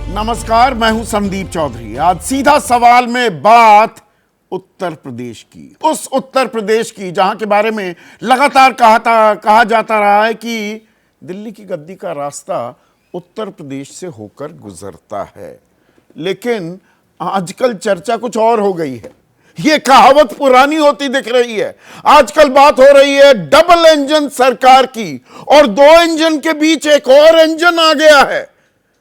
नमस्कार, मैं हूं संदीप चौधरी। आज सीधा सवाल में बात उत्तर प्रदेश की, उस उत्तर प्रदेश की जहां के बारे में लगातार कहा जाता रहा है कि दिल्ली की गद्दी का रास्ता उत्तर प्रदेश से होकर गुजरता है। लेकिन आजकल चर्चा कुछ और हो गई है। ये कहावत पुरानी होती दिख रही है। आजकल बात हो रही है डबल इंजन सरकार की, और दो इंजन के बीच एक और इंजन आ गया है।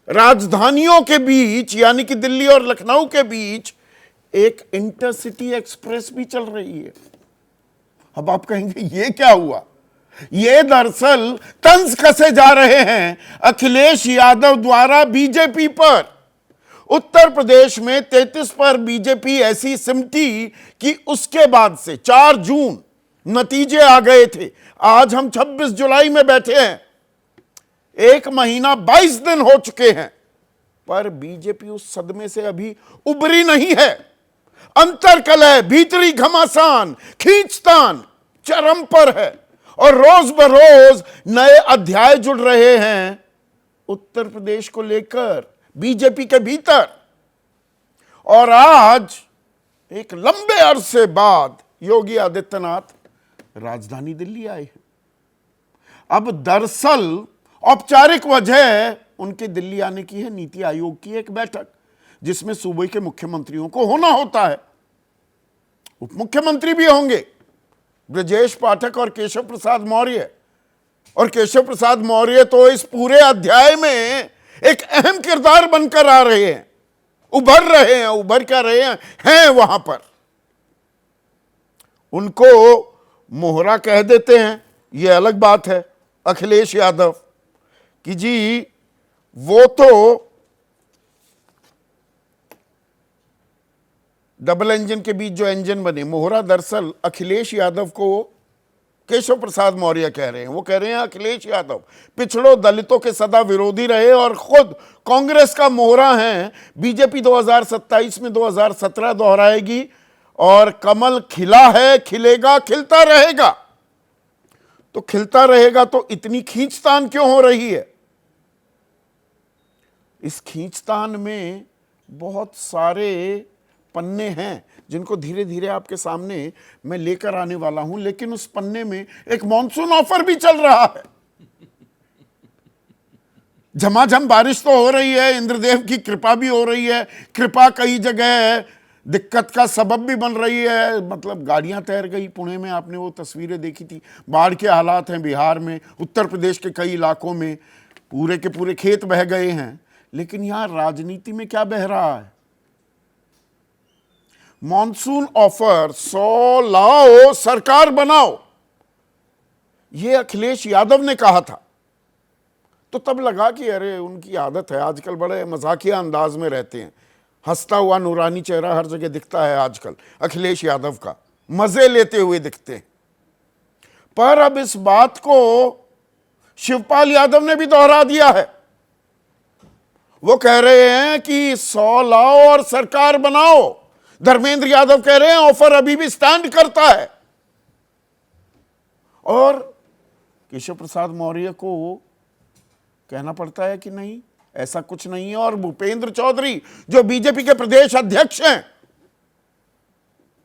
राजधानियों के बीच यानी कि दिल्ली और लखनऊ के बीच एक इंटरसिटी एक्सप्रेस भी चल रही है। अब आप कहेंगे ये क्या हुआ? ये दरअसल तंज कसे जा रहे हैं अखिलेश यादव द्वारा बीजेपी पर। उत्तर प्रदेश में 33 पर बीजेपी ऐसी सिमटी कि उसके बाद से 4 जून नतीजे आ गए थे। आज हम 26 जुलाई में बैठे हैं, 1 महीना 22 दिन हो चुके हैं, पर बीजेपी उस सदमे से अभी उबरी नहीं है। अंतरकलह, भीतरी घमासान, खींचतान चरम पर है और रोज बरोज नए अध्याय जुड़ रहे हैं उत्तर प्रदेश को लेकर बीजेपी के भीतर। और आज एक लंबे अरसे बाद योगी आदित्यनाथ राजधानी दिल्ली आए हैं। अब दरअसल औपचारिक वजह उनके दिल्ली आने की है नीति आयोग की एक बैठक, जिसमें सूबे के मुख्यमंत्रियों को होना होता है। उप मुख्यमंत्री भी होंगे, ब्रजेश पाठक और केशव प्रसाद मौर्य। और केशव प्रसाद मौर्य तो इस पूरे अध्याय में एक अहम किरदार बनकर आ रहे हैं, उभर रहे हैं। उभर क्या रहे हैं वहां पर। उनको मोहरा कह देते हैं, यह अलग बात है अखिलेश यादव कि जी वो तो डबल इंजन के बीच जो इंजन बने। मोहरा दरअसल अखिलेश यादव को केशव प्रसाद मौर्य कह रहे हैं। वो कह रहे हैं अखिलेश यादव पिछड़ों दलितों के सदा विरोधी रहे और खुद कांग्रेस का मोहरा है। बीजेपी 2027 में 2017 दोहराएगी और कमल खिला है, खिलेगा, खिलता रहेगा। तो खिलता रहेगा तो इतनी खींचतान क्यों हो रही है? इस खींचतान में बहुत सारे पन्ने हैं जिनको धीरे धीरे आपके सामने मैं लेकर आने वाला हूं। लेकिन उस पन्ने में एक मॉनसून ऑफर भी चल रहा है। झमाझम बारिश तो हो रही है, इंद्रदेव की कृपा भी हो रही है। कृपा कई जगह दिक्कत का सबब भी बन रही है। मतलब गाड़ियां तैर गई पुणे में, आपने वो तस्वीरें देखी थी। बाढ़ के हालात हैं बिहार में, उत्तर प्रदेश के कई इलाकों में पूरे के पूरे खेत बह गए हैं। लेकिन यहां राजनीति में क्या बह रहा है? मॉनसून ऑफर 100 लाओ, सरकार बनाओ, यह अखिलेश यादव ने कहा था। तो तब लगा कि अरे उनकी आदत है, आजकल बड़े मजाकिया अंदाज में रहते हैं। हंसता हुआ नूरानी चेहरा हर जगह दिखता है आजकल अखिलेश यादव का, मजे लेते हुए दिखते हैं। पर अब इस बात को शिवपाल यादव ने भी दोहरा दिया है। वो कह रहे हैं कि 100 लाओ और सरकार बनाओ। धर्मेंद्र यादव कह रहे हैं ऑफर अभी भी स्टैंड करता है। और केशव प्रसाद मौर्य को कहना पड़ता है कि नहीं, ऐसा कुछ नहीं है। और भूपेंद्र चौधरी जो बीजेपी के प्रदेश अध्यक्ष हैं,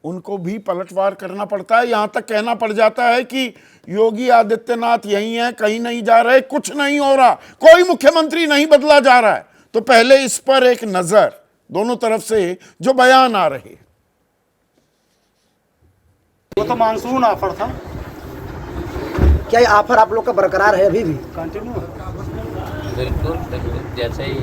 उनको भी पलटवार करना पड़ता है। यहां तक कहना पड़ जाता है कि योगी आदित्यनाथ यही है, कहीं नहीं जा रहे, कुछ नहीं हो रहा, कोई मुख्यमंत्री नहीं बदला जा रहा है। तो पहले इस पर एक नजर, दोनों तरफ से जो बयान आ रहे। वो तो मानसून ऑफर था। क्या ये ऑफर आप लोग का बरकरार है अभी भी? कंटिन्यू है। बिल्कुल जैसे ही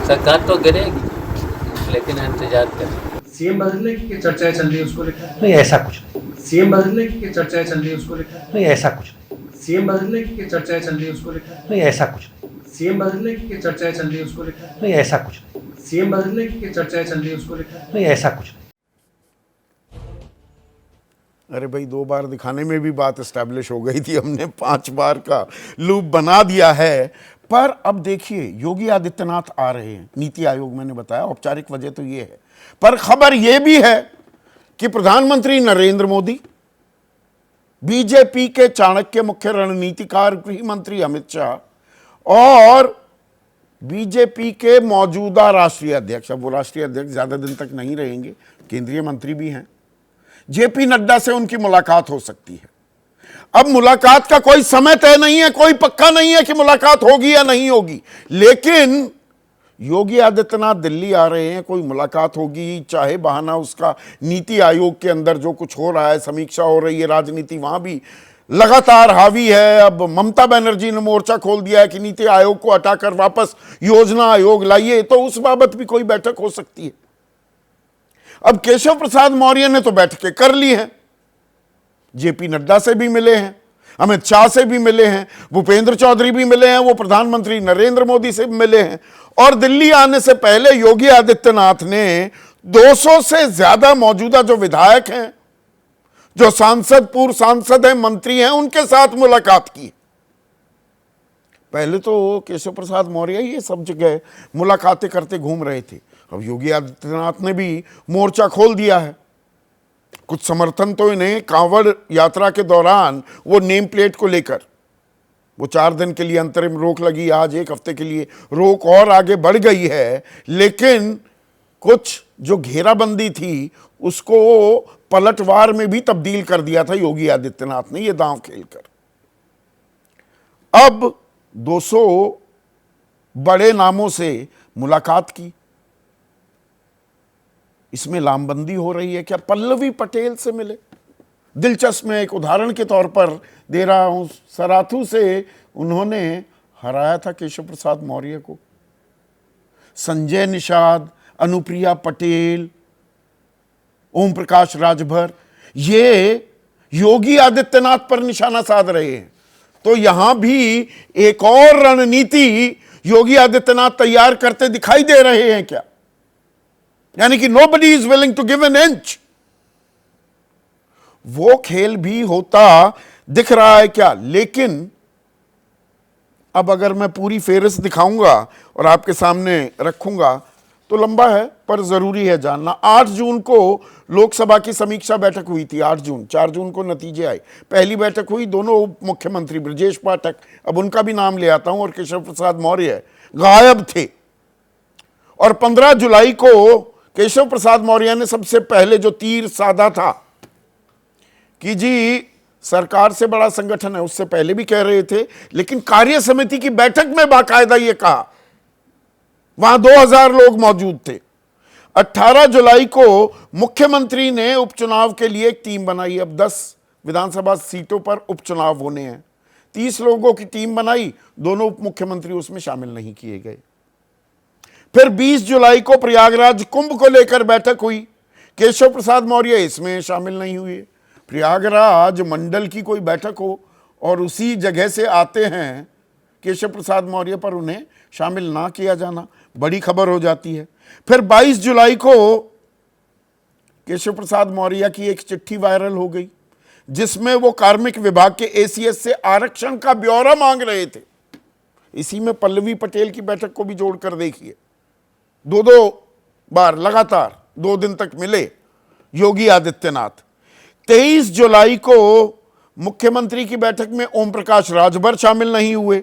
सरकार तो गिरेगी, लेकिन इंतजार करें। सीएम बदलने की चर्चाएं चल रही है, उसको लेकर नहीं ऐसा कुछ नहीं। सीएम बदलने की चर्चाएं चल रही है, उसको लेकर नहीं ऐसा कुछ नहीं। सीएम बदलने की चर्चाएं चल रही है, उसको लेकर नहीं ऐसा कुछ नहीं। सीएम बदलने की चर्चाएं चल रही है, उसको लेकर नहीं ऐसा कुछ नहीं। सीएम बदलने की चर्चाएं चल रही है, उसको लेकर नहीं ऐसा कुछ नहीं। अरे भाई, 2 बार दिखाने में भी बात एस्टैब्लिश हो गई थी, हमने 5 बार का लूप बना दिया है। पर अब देखिए योगी आदित्यनाथ आ रहे हैं, नीति आयोग मैंने बताया, औपचारिक वजह तो ये है। पर खबर यह भी है कि प्रधानमंत्री नरेंद्र मोदी, बीजेपी के चाणक्य मुख्य रणनीतिकार गृह मंत्री अमित शाह और बीजेपी के मौजूदा राष्ट्रीय अध्यक्ष, अब वो राष्ट्रीय अध्यक्ष ज्यादा दिन तक नहीं रहेंगे, केंद्रीय मंत्री भी हैं, जेपी नड्डा से उनकी मुलाकात हो सकती है। अब मुलाकात का कोई समय तय नहीं है, कोई पक्का नहीं है कि मुलाकात होगी या नहीं होगी, लेकिन योगी आदित्यनाथ दिल्ली आ रहे हैं, कोई मुलाकात होगी, चाहे बहाना उसका नीति आयोग के अंदर जो कुछ हो रहा है, समीक्षा हो रही है, राजनीति वहां भी लगातार हावी है। अब ममता बनर्जी ने मोर्चा खोल दिया है कि नीति आयोग को हटाकर वापस योजना आयोग लाइए, तो उस बाबत भी कोई बैठक हो सकती है। अब केशव प्रसाद मौर्य ने तो बैठकें कर ली हैं, जेपी नड्डा से भी मिले हैं, अमित शाह से भी मिले हैं, भूपेंद्र चौधरी भी मिले हैं, वो प्रधानमंत्री नरेंद्र मोदी से भी मिले हैं। और दिल्ली आने से पहले योगी आदित्यनाथ ने 200 से ज्यादा मौजूदा जो विधायक हैं, जो सांसद, पूर्व सांसद हैं, मंत्री हैं, उनके साथ मुलाकात की। पहले तो केशव प्रसाद मौर्य ये सब जगह मुलाकातें करते घूम रहे थे, अब योगी आदित्यनाथ ने भी मोर्चा खोल दिया है। कुछ समर्थन तो इन्हें कांवड़ यात्रा के दौरान वो नेम प्लेट को लेकर, वो 4 दिन के लिए अंतरिम रोक लगी, आज 1 हफ्ते के लिए रोक और आगे बढ़ गई है, लेकिन कुछ जो घेराबंदी थी उसको पलटवार में भी तब्दील कर दिया था योगी आदित्यनाथ ने, ये दांव खेलकर। अब 200 बड़े नामों से मुलाकात की, इसमें लामबंदी हो रही है क्या? पल्लवी पटेल से मिले, दिलचस्प, मैं एक उदाहरण के तौर पर दे रहा हूं, सराथू से उन्होंने हराया था केशव प्रसाद मौर्य को। संजय निषाद, अनुप्रिया पटेल, ओम प्रकाश राजभर, ये योगी आदित्यनाथ पर निशाना साध रहे हैं। तो यहां भी एक और रणनीति योगी आदित्यनाथ तैयार करते दिखाई दे रहे हैं क्या? यानी कि nobody is willing to give an inch, वो खेल भी होता दिख रहा है क्या? लेकिन अब अगर मैं पूरी फेहरिस्त दिखाऊंगा और आपके सामने रखूंगा तो लंबा है, पर जरूरी है जानना। 8 जून को लोकसभा की समीक्षा बैठक हुई थी, 8 जून, 4 जून को नतीजे आए। पहली बैठक हुई, दोनों उप मुख्यमंत्री ब्रजेश पाठक, अब उनका भी नाम ले आता हूं, और केशव प्रसाद मौर्य गायब थे। और 15 जुलाई को केशव प्रसाद मौर्य ने सबसे पहले जो तीर साधा था कि जी सरकार से बड़ा संगठन है, उससे पहले भी कह रहे थे, लेकिन कार्य समिति की बैठक में बाकायदा ये कहा, वहां 2000 लोग मौजूद थे। 18 जुलाई को मुख्यमंत्री ने उपचुनाव के लिए एक टीम बनाई। अब 10 विधानसभा सीटों पर उपचुनाव होने हैं, 30 लोगों की टीम बनाई, दोनों उप मुख्यमंत्री उसमें शामिल नहीं किए गए। फिर 20 जुलाई को प्रयागराज कुंभ को लेकर बैठक हुई, केशव प्रसाद मौर्य इसमें शामिल नहीं हुए। प्रयागराज मंडल की कोई बैठक हो और उसी जगह से आते हैं केशव प्रसाद मौर्य, पर उन्हें शामिल ना किया जाना बड़ी खबर हो जाती है। फिर 22 जुलाई को केशव प्रसाद मौर्य की एक चिट्ठी वायरल हो गई, जिसमें वो कार्मिक विभाग के एसीएस से आरक्षण का ब्यौरा मांग रहे थे। इसी में पल्लवी पटेल की बैठक को भी जोड़कर देखिए, 2 बार लगातार 2 दिन तक मिले योगी आदित्यनाथ। 23 जुलाई को मुख्यमंत्री की बैठक में ओम प्रकाश राजभर शामिल नहीं हुए,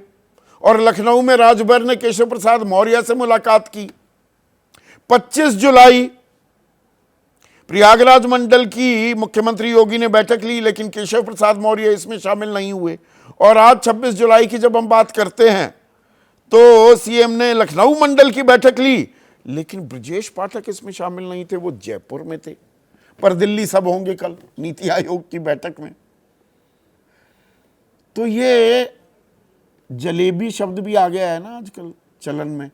और लखनऊ में राजभर ने केशव प्रसाद मौर्य से मुलाकात की। 25 जुलाई प्रयागराज मंडल की मुख्यमंत्री योगी ने बैठक ली, लेकिन केशव प्रसाद मौर्य इसमें शामिल नहीं हुए। और आज 26 जुलाई की जब हम बात करते हैं तो सीएम ने लखनऊ मंडल की बैठक ली, लेकिन ब्रजेश पाठक इसमें शामिल नहीं थे, वो जयपुर में थे। पर दिल्ली सब होंगे कल नीति आयोग की बैठक में। तो ये जलेबी शब्द भी आ गया है ना आजकल चलन में,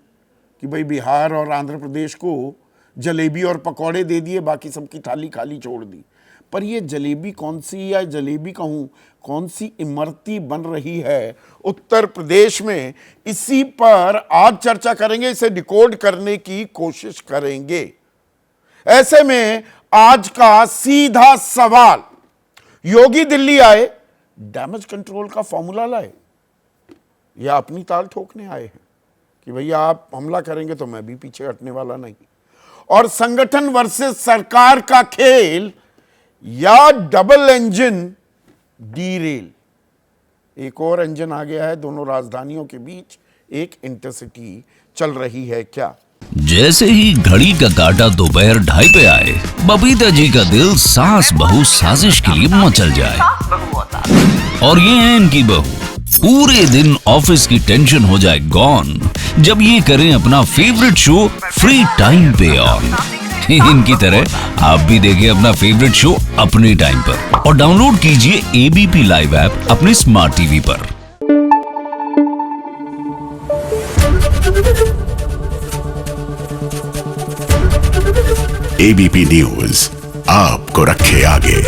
कि भाई बिहार और आंध्र प्रदेश को जलेबी और पकौड़े दे दिए, बाकी सबकी थाली खाली छोड़ दी। पर ये जलेबी कौन सी, या जलेबी कहूँ कौन सी इमरती बन रही है उत्तर प्रदेश में, इसी पर आज चर्चा करेंगे, इसे डिकोड करने की कोशिश करेंगे। ऐसे में आज का सीधा सवाल, योगी दिल्ली आए, डैमेज कंट्रोल का फॉर्मूला लाए, या अपनी ताल ठोकने आए हैं कि भैया आप हमला करेंगे तो मैं भी पीछे हटने वाला नहीं, और संगठन वर्सेस सरकार का खेल, या डबल इंजन डीरेल। एक और इंजन आ गया है दोनों राजधानियों के बीच, एक इंटरसिटी चल रही है क्या। जैसे ही घड़ी का काटा दोपहर 2:30 पे आए, बबीता जी का दिल सास बहू साजिश के लिए मचल जाए। और ये है इनकी बहू, पूरे दिन ऑफिस की टेंशन हो जाए गॉन जब ये करें अपना फेवरेट शो फ्री टाइम पे ऑन। इनकी तरह आप भी देखिए अपना फेवरेट शो अपने टाइम पर और डाउनलोड कीजिए एबीपी लाइव ऐप अपने स्मार्ट टीवी पर। एबीपी न्यूज आपको रखे आगे।